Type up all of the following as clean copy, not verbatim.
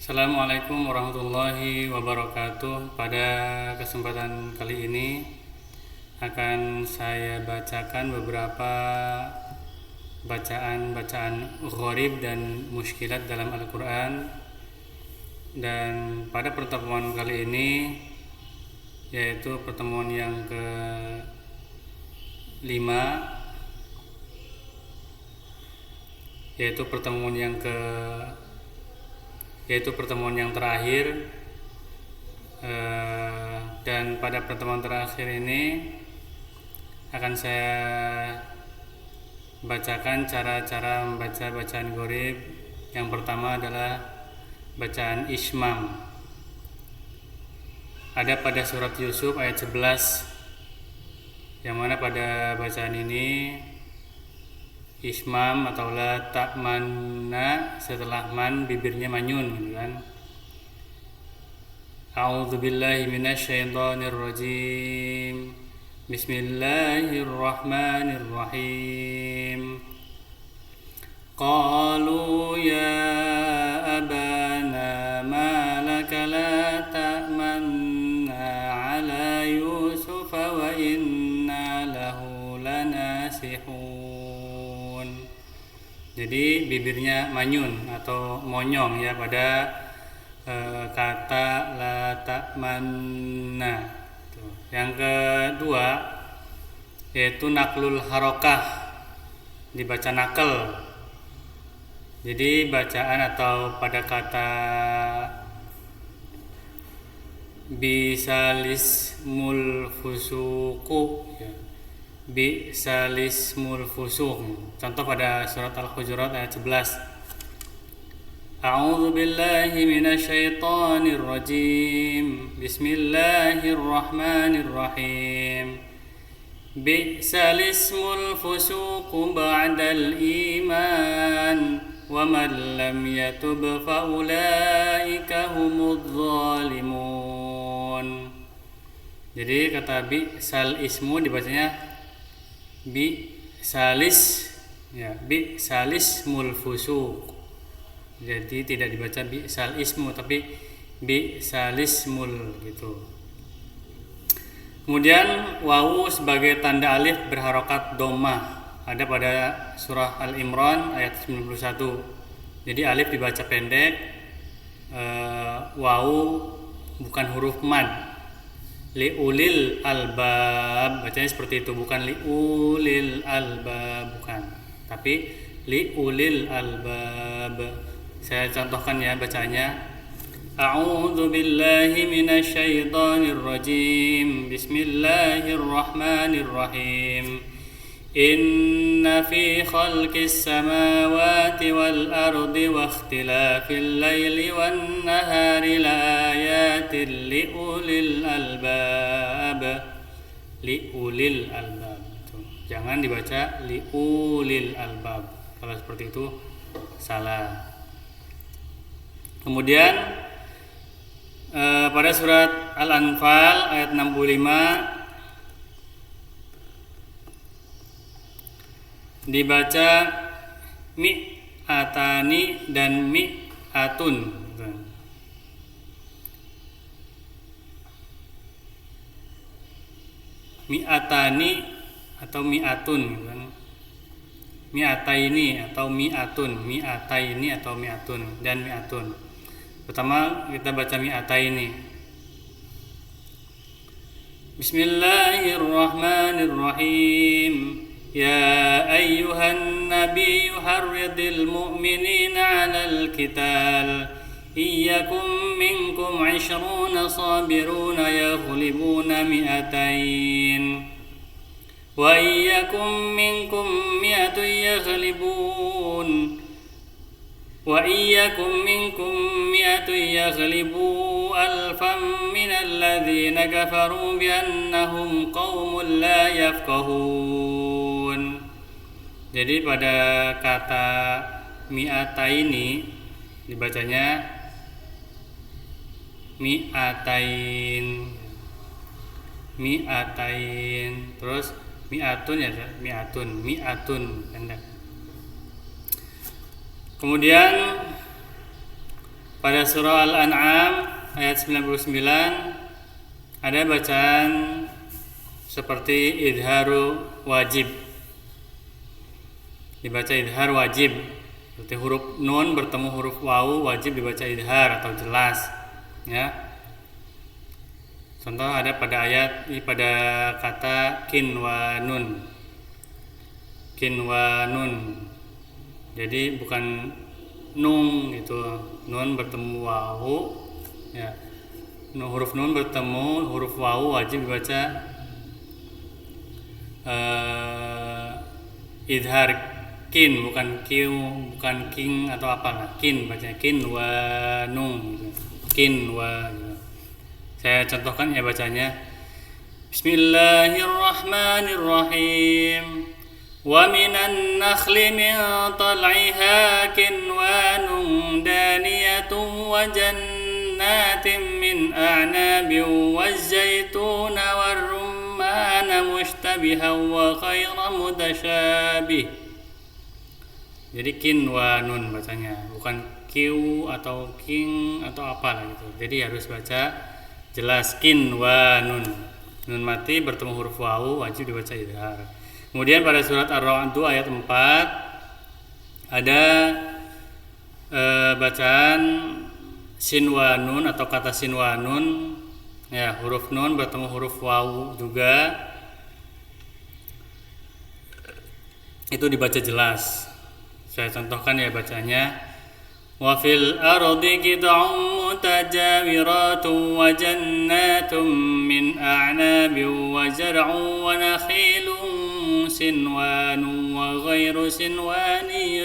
Assalamualaikum warahmatullahi wabarakatuh. Pada kesempatan kali ini akan saya bacakan beberapa bacaan-bacaan gharib dan muskilat dalam Al-Quran. Dan pada pertemuan kali ini, yaitu pertemuan yang ke-5, yaitu pertemuan yang terakhir, dan pada pertemuan terakhir ini akan saya bacakan cara-cara membaca bacaan gharib. Yang pertama adalah bacaan ismam. Ada pada surat Yusuf ayat 11, yang mana pada bacaan ini ismam atau la ta'manna, setelah man bibirnya manyun gitu kan. A'udzubillahi minasyaitonir rajim. Bismillahirrahmanirrahim. Qalu ya abana ma laka la ta'manna ala Yusuf wa inna lahu lanasihun. Jadi bibirnya manyun atau monyong ya pada kata la ta'manna. Yang kedua yaitu naklul harokah, dibaca nakal. Jadi bacaan atau pada kata bisalismul fusuku ya. Bisalismul fusuq. Contoh pada surat Al-Hujurat ayat 11. A'udzu billahi minasyaitonir rajim. Bismillahirrahmanirrahim. Bisalismul fusuq ba'dal iman wa man lam yatub fa ulaika humudz zalimun. Jadi kata bisal ismu dibacanya bi salismul fusuq. Jadi tidak dibaca bi sal ismu tapi bi salismul gitu. Kemudian wawu sebagai tanda alif berharokat dhammah ada pada surah Al-Imran ayat 91. Jadi alif dibaca pendek, wawu bukan huruf mad. Liulil albab, bacanya seperti itu, bukan liulil albab, bukan, tapi liulil albab. Saya contohkan ya bacanya. A'udzu billahi minasyaitonir rajim. Bismillahirrahmanirrahim. Inna fi khalqis samawati wal ardi wa ikhtilafil laili wan nahari laayatin liulil albab. Liulil albab. Jangan dibaca liulil albab. Kalau seperti itu salah. Kemudian pada surat Al-Anfal ayat 65 dibaca mi'atani dan mi'atun. Mi'atani atau mi'atun, mi'ataini atau mi'atun, mi'ataini atau mi'atun dan mi'atun. Pertama kita baca mi'ataini. Bismillahirrahmanirrahim. Ya ayyuhan nabiyyu harridil mu'minina 'alal qital. Iyyakum minkum 'ishruna sabiruna yaghlibuna mi'atain. Wa iyyakum minkum mi'atun yaghlibun. Wa iyyakum minkum mi'atun yaghlibu alfan minal ladzina kafaru bi annahum qaumun la yafqahun. Jadi pada kata mi'ataini dibacanya mi'atain, mi'atain, terus mi'atun ya, mi'atun pendek. Kemudian Pada surah Al-An'am ayat 99 ada bacaan seperti idharu wajib. Dibaca idhar wajib. Seperti huruf nun bertemu huruf wawu wajib dibaca idhar atau jelas. Ya. Contoh ada pada kata kinwanun. Kinwanun. Jadi bukan nun gitu. Nun bertemu wawu. Ya. Huruf nun bertemu huruf wawu wajib dibaca idhar kin, bukan bukan king atau apalah, kin bacanya kin wa nung gitu. Kin wa gitu. Saya contohkan ya bacanya. Bismillahirrahmanirrahim. Wa minan nakhli min tal'iha kinwanun daniyatun wa jannatin min a'nabin waz-zaytuna war-rumman mushtabihan wa khayra mutasyabih. Jadi kin wa nun bacanya, bukan kiu atau king atau apa gitu. Jadi harus baca jelas kin wa nun. Nun mati bertemu huruf wawu wajib dibaca idhar. Kemudian pada surat Ar-Ra'd ayat 4 ada bacaan sin wa nun atau kata sin wa nun. Ya, huruf nun bertemu huruf wawu juga. Itu dibaca jelas. Saya contohkan ya bacanya. Wa fil ardi qit'un mutajawiratun wa jannatun min a'nabin wa zar'un wa nakhilun sinwanun wa ghairu sinwani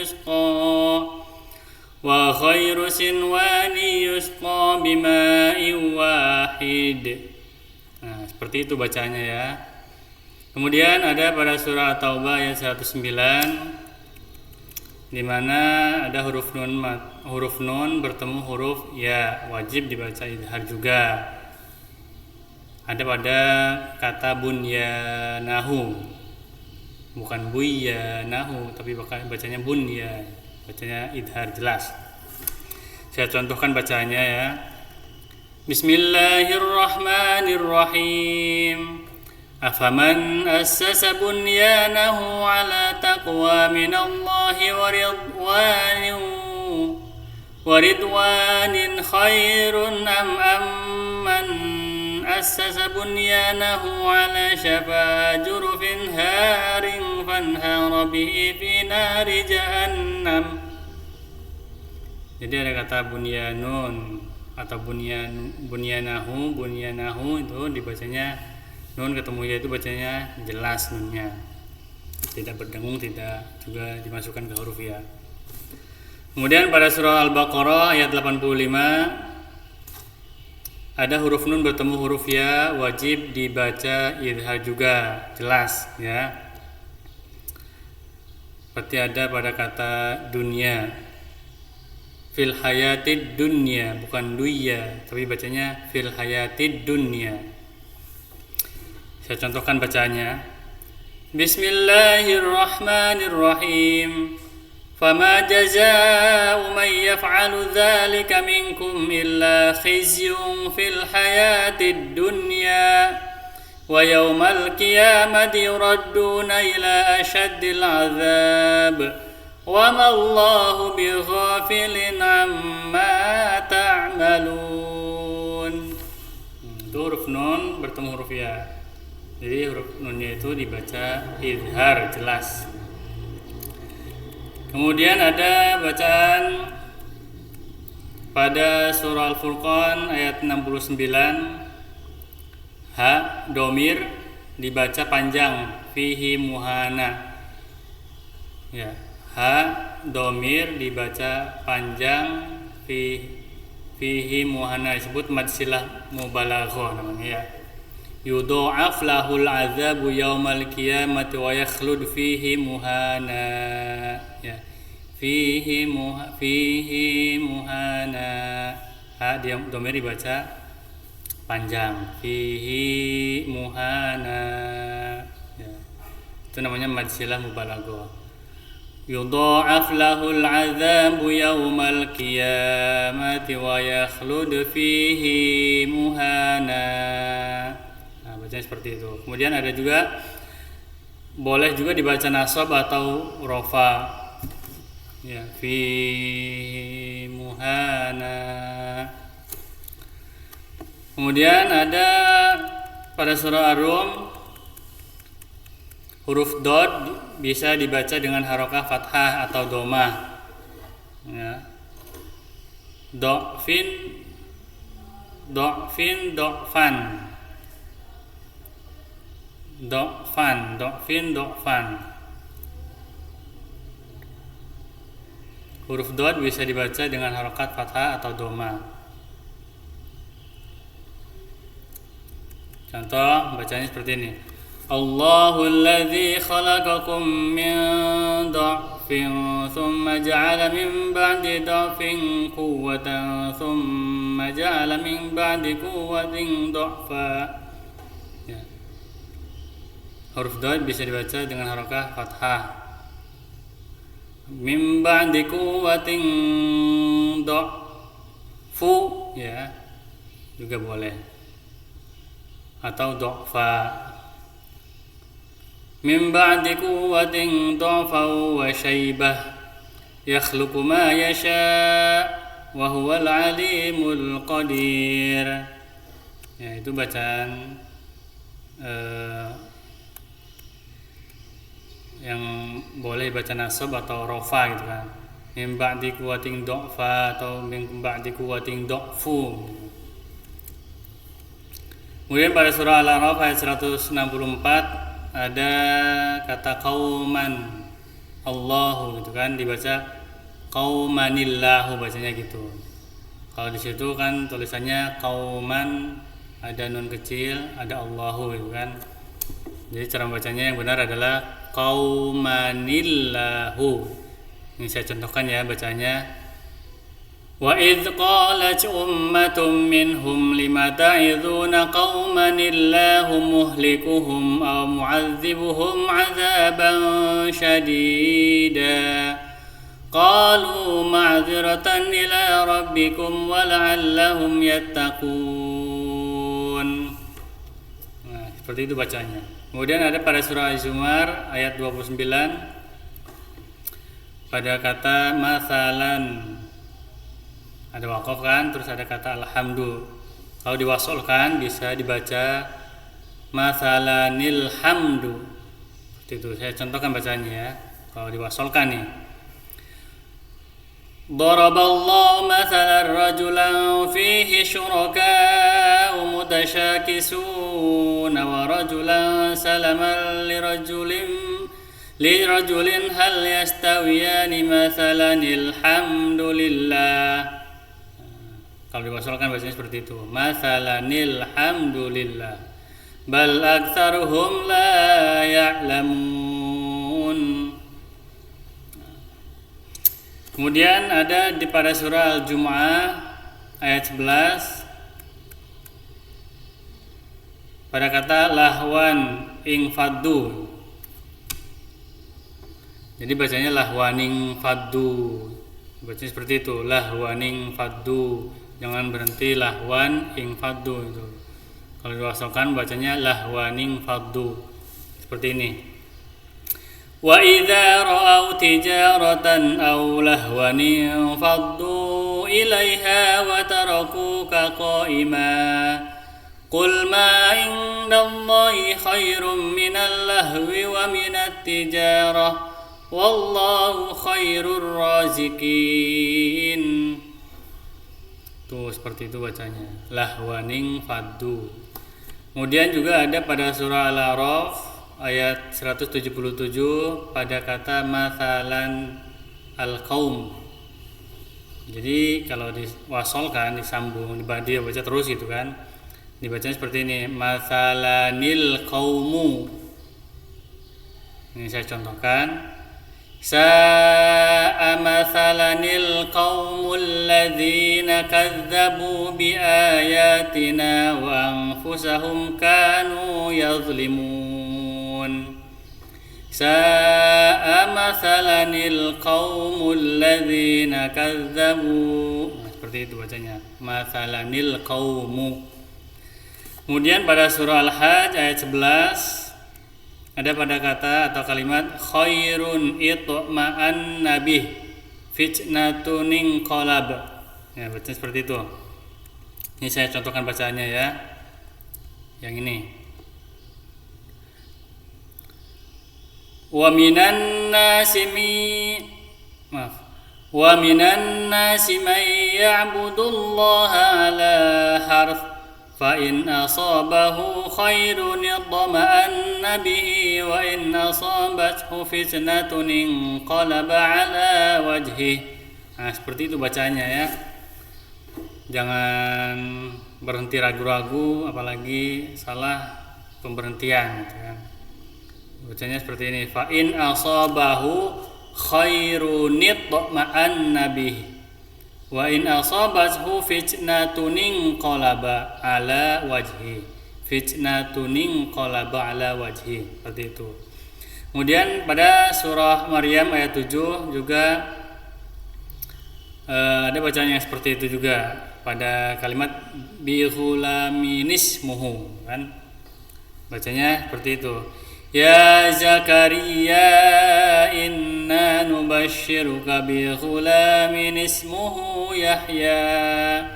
yusqa bima'in wahid. Nah, seperti itu bacanya ya. Kemudian ada pada surah At-Taubah ayat 109 di mana ada huruf nun bertemu huruf ya, wajib dibaca idhar juga. Ada pada kata bunyanahu, bukan buyanahu, tapi bacanya bunya, bacanya idhar jelas. Saya contohkan bacanya ya. Bismillahirrahmanirrahim. Afaman assasa bunyanahu ala taqwa minallahi wa ridwanin khairun amman assasa bunyanahu ala shafa jurufin harin fanhara bihi fi nari jahannam. Jadi ada kata bunyanun atau bunyanahu itu dibacanya nun ketemu ya itu bacanya jelas nunnya, tidak berdengung, tidak juga dimasukkan ke huruf ya. Kemudian pada surah Al-Baqarah ayat 85 ada huruf nun bertemu huruf ya, wajib dibaca idhar juga jelas ya. Seperti ada pada kata dunia, fil hayatid dunya, bukan duya tapi bacanya fil hayatid dunya. Saya contohkan bacaannya. Bismillahirrahmanirrahim. Fama jazaa'u man yaf'alu dzalika minkum illa khizyun fil hayatid dunya wa yawmal qiyamati yuradduna ila ashaddil 'adzab wa ma Allahu bighafilin 'amma ta'malun. Itu huruf nun bertemu huruf ya. Jadi huruf nunnya itu dibaca idhar jelas. Kemudian ada bacaan pada surah Al-Furqan ayat 69 ha domir dibaca panjang fihi muhana. Ya, ha domir dibaca panjang fihi muhana, disebut mad silah mubalaghah namanya ya. Yudha'af lahul azabu yaumal qiyamati wa yakhlud fihi muhana. Ya. Fihi muhana. Ha dia domir dibaca panjang. Fihi muhana. Ya. Itu namanya mad silah mubalaghah. yudha'af lahul 'adzabu yaumal qiyamati wa yakhlud fihi muhana. Nah, bacanya seperti itu. Kemudian ada juga boleh juga dibaca nasab atau rofa. Ya, fi muhana. Kemudian ada pada surah Ar-Rum huruf dod bisa dibaca dengan harokah fathah atau domah. Ya. Do'fin, do'fan. Do'fan. Huruf dod bisa dibaca dengan harokat fathah atau domah. Contoh bacanya seperti ini. Allahul ladzi khalaqakum min dha'fin thumma ja'ala min ba'di dha'fin quwwatan thumma ja'ala min ba'di quwwatin dha'fa. Ya. Huruf dod bisa dibaca dengan harokat fathah. Min ba'di quwwatin dha'fu, ya, juga boleh. Atau dha'fa. Min ba'di quwwatin dha'fa wa shaybah yakhluqu ma yasha' wa huwal 'alimul qadir. Ya, itu bacaan yang boleh baca nasab atau rofa gitu kan. Min ba'di quwwatin dha'fa atau min ba'di quwwatin dha'fu. Kemudian pada surah Al-A'raf ayat 164 ada kata qauman Allahu gitu kan, dibaca qaumanillahu bacanya gitu. Kalau di situ kan tulisannya qauman, ada nun kecil, ada Allahu gitu kan. Jadi cara bacanya yang benar adalah qaumanillahu. Ini saya contohkan ya bacanya. Wa idz qalat ummatun minhum lima ta'iduna qauman illahu muhlikuhum aw mu'adzibuhum 'adzaban syadida qalu ma'dziratan ila rabbikum wa la'allahum yattaqun. Nah, seperti itu bacanya. Kemudian ada pada surah Az-Zumar ayat 29 pada kata masalan. Ada waqaf kan, terus ada kata alhamdu. Kalau diwasolkan bisa dibaca masalanil hamdu. Seperti itu. Saya contohkan bacanya ya. Kalau diwasolkan nih. Daraballahu mathalan rajulan fihi syuraka'u mutasyakisuna wa rajulan salaman lirajulin hal yastawiyani mathalanil hamdulillah. Kalau diwasolkan bahasanya seperti itu. Mathalanil hamdulillah bal aktsaruhum la ya'lamun. Kemudian ada di pada surah Al-Jumu'ah ayat 11 pada kata lahwan ing faddu. Jadi bacanya lahwaning faddu. Bacanya seperti itu, lahwaning faddu. Jangan berhenti lahwan ing faddu itu. Kalau diwasalkan bacanya lahwaning faddu. Seperti ini. Wa idza ra'aw tijaratan aw lahwan faddu ilaiha wa tarakuka qa'ima. Qul ma indallahi khairum minal lahwi wa minat tijarah. Wallahu khairur razikin. Tuh seperti itu bacanya. Lahwaning faddu. Kemudian juga ada pada surah Al-A'raf ayat 177 pada kata mathalan al-qaum. Jadi kalau diwasolkan, disambung, dia baca terus gitu kan. Dibacanya seperti ini, mathalanil qaumu. Ini saya contohkan. Sa'a mathalanil qaumul ladzina kadzdzabu biayatina wa anfusahum kanu yazlimun. Sa'a mathalanil qaumul ladzina kadzdzabu. Nah, seperti itu bacanya. Mathalanil qaumu. Kemudian pada surah Al-Hajj ayat 11 ada pada kata atau kalimat khairun itma'an nabih fitnatun inqalab. Ya, bacanya seperti itu. Ini saya contohkan bacaannya ya. Yang ini. Wa minan nasi may ya'budullaha ala harf fa in asabahu khairun idma'anna bihi wa in asabathu fitnatun inqalaba ala wajhihi. Nah, seperti itu bacanya ya. Jangan berhenti ragu-ragu, apalagi salah pemberhentian gitu kan. Bacanya seperti ini. Fa in asabahu khairun itma'anna bihi wa in asabathu fitnatun inqalaba ala wajhi. Fitnatun inqalaba ala wajhi. Seperti itu. Kemudian pada surah Maryam ayat 7 juga ada bacaan yang seperti itu juga pada kalimat bi ghulaminismuhu kan. Bacanya seperti itu. Ya Zakaria inna nubashiruka bi ghulamin ismuhu Yahya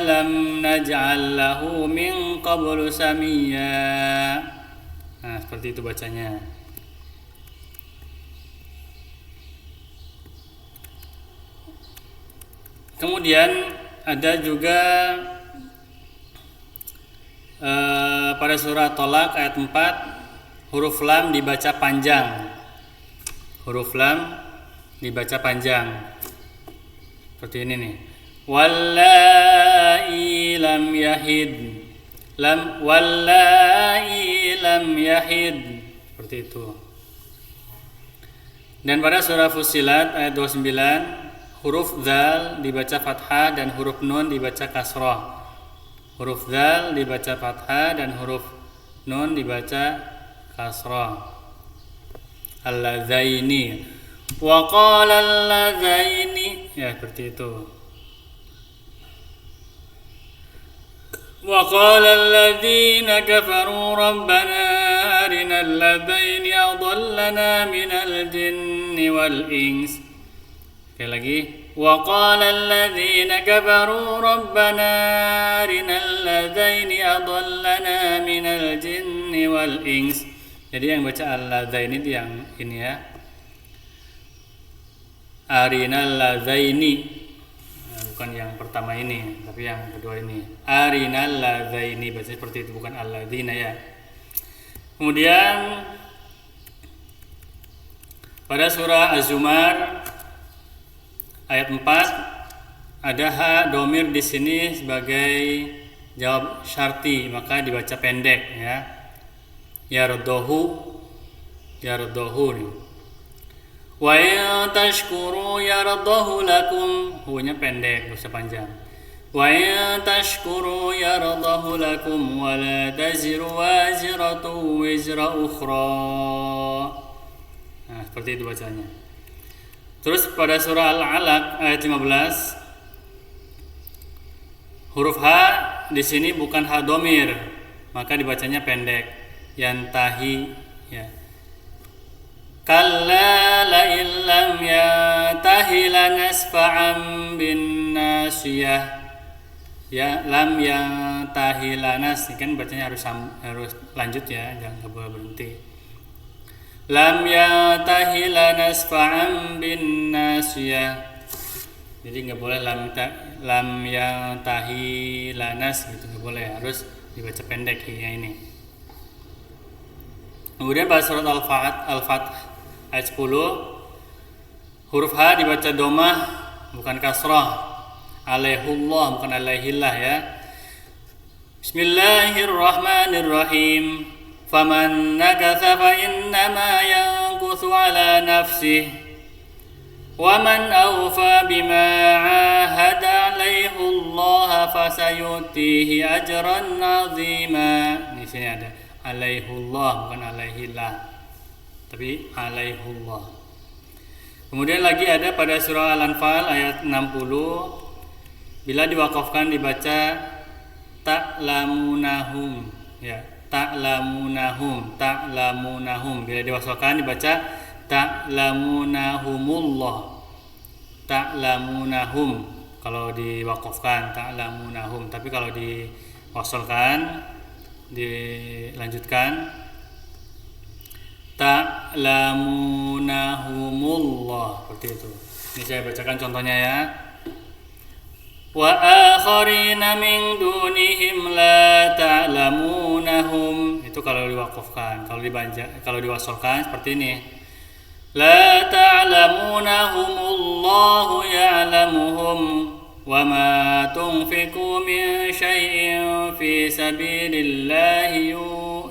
lam naj'al lahu min qablu samiyya. Nah, seperti itu bacanya. Kemudian ada juga pada surah Tolak ayat 4 huruf lam dibaca panjang. Huruf lam dibaca panjang. Seperti ini nih. Wallai lam yahid. Seperti itu. Dan pada surah Fussilat ayat 29 huruf dzal dibaca fathah dan huruf nun dibaca kasrah. Huruf dzal dibaca fathah dan huruf nun dibaca kasrah. Alladzaini wa qala alladzaini, ya seperti itu. Wa qala alladzina kafaru rabbana arina alladzaini adallana minal jinni wal ins. Sekali lagi. Wa qala alladzina kafaru rabbana arinal ladzaini adallana minal jinni wal ins. Jadi yang baca al-ladzaini itu yang ini ya. Arinal ladzaini. Nah, bukan yang pertama ini, tapi yang kedua ini. Arinal ladzaini, baca seperti itu, bukan alladzina ya. Kemudian pada surah Az-Zumar ayat 4 ada ha domir di sini sebagai jawab syarti, maka dibaca pendek ya. Yardohu nih. Wa in tashkuru yardahu lakum, hu-nya pendek, enggak usah panjang. Wa in tashkuru yardahu lakum wa la taziru waziratu wizra ukhra. Nah, seperti itu bacanya. Terus pada surah Al-Alaq ayat 15 huruf H di sini bukan H domir, maka dibacanya pendek. Yantahi ya. Kalla la illam yantahi lanasfa'am bin nasiyah. Ya, lam yantahi lanas, ini kan bacanya harus lanjut ya, jangan boleh berhenti. Lam yantahi lanasfa'am bin nasiyah. Jadi nggak boleh lam yantahi lanas gitu, nggak boleh, harus dibaca pendek ya ini. Kemudian pada surat Al-Fath ayat 10 huruf H dibaca domah bukan kasrah. Alaihullah bukan alaihillah ya. Bismillahirrahmanirrahim. Faman nakatha fa innama yanquthu ala nafsihi wa man awfa bima ahada alaihi Allah fasayutihi ajran azima. Di sini ada alaihullah, bukan alaihillah, tapi alaihullah. Kemudian lagi ada pada surah Al-Anfal ayat 60, bila diwakafkan dibaca ta'lamunahum, ya, ta'lamunahum, ta'lamunahum. Bila diwasalkan dibaca ta'lamunahumullah, ta'lamunahum. Kalau diwakafkan ta'lamunahum, tapi kalau diwasalkan, dilanjutkan ta'lamunahumullah, seperti itu. Ini saya bacakan contohnya ya. Wa akharina min dunihim la ta'lamunahum. Itu kalau diwakafkan. Kalau diwasalkan seperti ini. La ta'lamunahumullahu ya'lamuhum wa ma tunfiqu min syai'in fi sabilillahi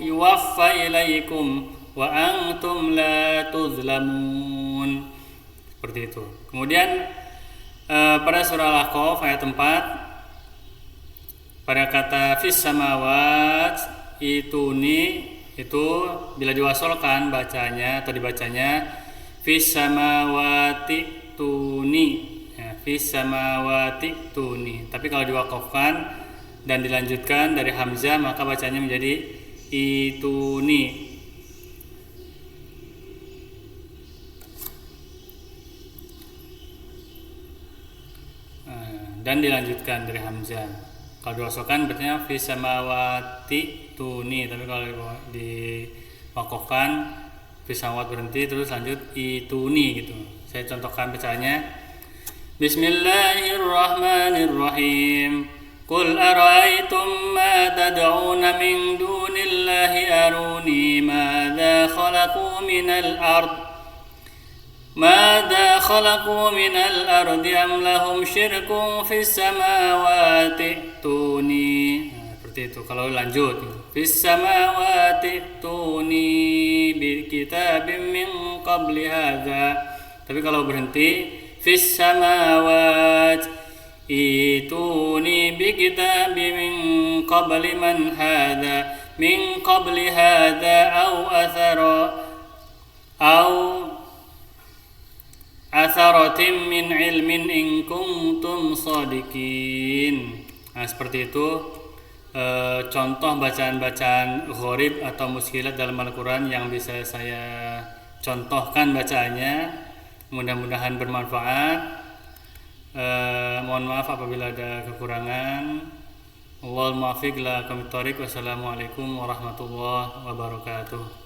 yuwaffa ilaikum wa antum la tuzlamun. Seperti itu. Kemudian pada surah Al-Ahqaf ayat 4, pada kata fis samawat ituni, itu bila diwasalkan bacanya atau dibacanya fis samawati tuni, ya, fis samawati tuni. Tapi kalau diwakafkan dan dilanjutkan dari hamzah maka bacanya menjadi ituni. Dan dilanjutkan dari hamzah. Kalau diwasalkan bacanya fi samawati tuni, tapi kalau diwakafkan fi samawat berhenti terus lanjut ituni gitu. Saya contohkan bacaannya. Bismillahirrahmanirrahim. Qul ara'aytum ma tad'una min dunillahi aruni madza khalaqu minal ard ماذا خلقوا من الأرض أم لهم شرك في السماوات ائتوني. Seperti itu. Kalau lanjut fis samawati tuni bi kitabim min qabli hadza. Tapi kalau berhenti fis samawat ituni bi kitabim min qabli man hadza min qabli hadza au atharatim min ilmin in kuntum shadiqin. Nah, seperti itu contoh bacaan-bacaan gharib atau muskilat dalam Al-Quran yang bisa saya contohkan bacaannya. Mudah-mudahan bermanfaat. Mohon maaf apabila ada kekurangan. Wallahul muwaffiq ila aqwamit thoriq. Wassalamualaikum warahmatullahi wabarakatuh.